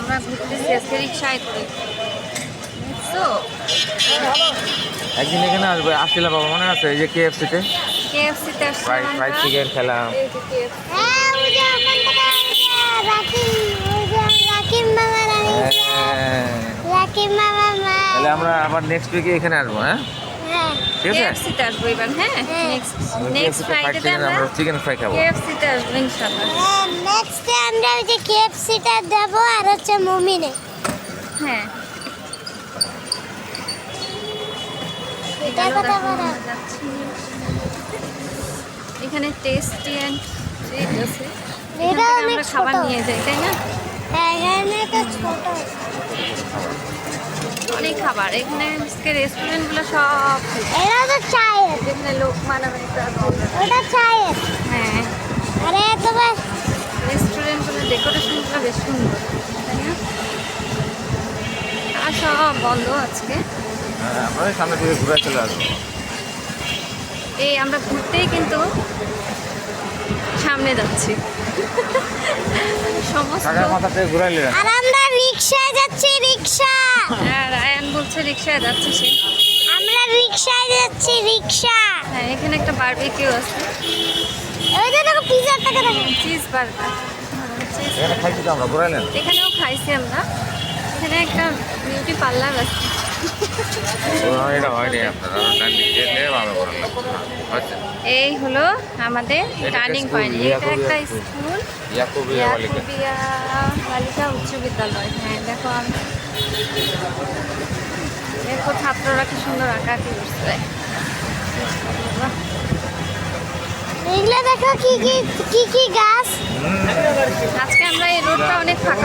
আমরা ঘুরতেছি আজকে রিক্সায় করে। তো একদিন এখানে আসবে, আসছিলাম বাবা, মনে আছে? এই যে কেএফসিতে কেএফসিতে আসছি ফ্রাইড চিকেন খেলাম। এই যে KFC। হ্যাঁ, ওই যে ওখান থেকে রাকিব মামার রাকিব মামা মা। তাহলে আমরা আবার নেক্সট উইকে এখানে আসবো, হ্যাঁ হ্যাঁ, ঠিক আছে। কেএফসিতে আসবো এবার, হ্যাঁ নেক্সট KFC তে fried ফ্রাইডেতে chicken, আমরা চিকেন ফ্রাই খাবো। কেএফসিতে আসবো ইনশাআল্লাহ। নেক্সট ডে আমরা ওই যে কেএফসিটা দেবো আর হচ্ছে মুমিনে। হ্যাঁ এটা কথা বলো। যাচ্ছি। এখানে টেস্টি অ্যান্ড ট্রিট আছে। এখান এটা থেকে অনেক আমরা খাবার ছোট। নিয়ে যাই, তাই না? হ্যাঁ, এখানে তো ছোট। অনেক খাবার এখানে, আজকে রেস্টুরেন্টগুলো সব এটা তো চায়ের। যেখানে লোক মানামানি করে। ওটা চায়ের। হ্যাঁ আরে তোমার রেস্টুরেন্টগুলো ডেকোরেশনগুলো বেশ সুন্দর, তাই না? আর সব বন্ধ আজকে। হ্যাঁ, আমরা ওই সামনে থেকে ঘুরে চলে আসবো। এই আমরা ঘুরতেই কিন্তু সামনে যাচ্ছি। সমস্ত ঢাকার মাথা থেকে ঘুরে নিলেন। আর আমরা রিকশায় যাচ্ছি, রিকশা। রায়ান বলছে রিক্সায় যাচ্ছে সে। আমরা রিকশায় যাচ্ছি, রিকশা। হ্যাঁ এখানে একটা বারবিকিউ আছে, ওই যে দেখো পিজার টাকা দেখো। Cheese burger. এখানে খাইছি তো আমরা, ঘুরে নেন। এখানেও খাইছি আমরা। এখানে একটা বিউটি পার্লার আছে। এটা হয়নি আপনার, গেলে ভালো করে আচ্ছা। এই হলো আমাদের এটা টার্নিং একটা পয়েন্ট। স্কুল, এটা একটা ইয়াকুবিয়া স্কুল, ইয়াকুবিয়া বালিকা। ইয়াকুবিয়া বালিকা উচ্চ বিদ্যালয়। হ্যাঁ দেখো দেখো ছাত্ররা কি সুন্দর আঁকাআঁকি করছে। বাহ, এগুলো দেখো কি কি গাছ। আজকে আমরা এই রোডটা অনেক ফাঁকা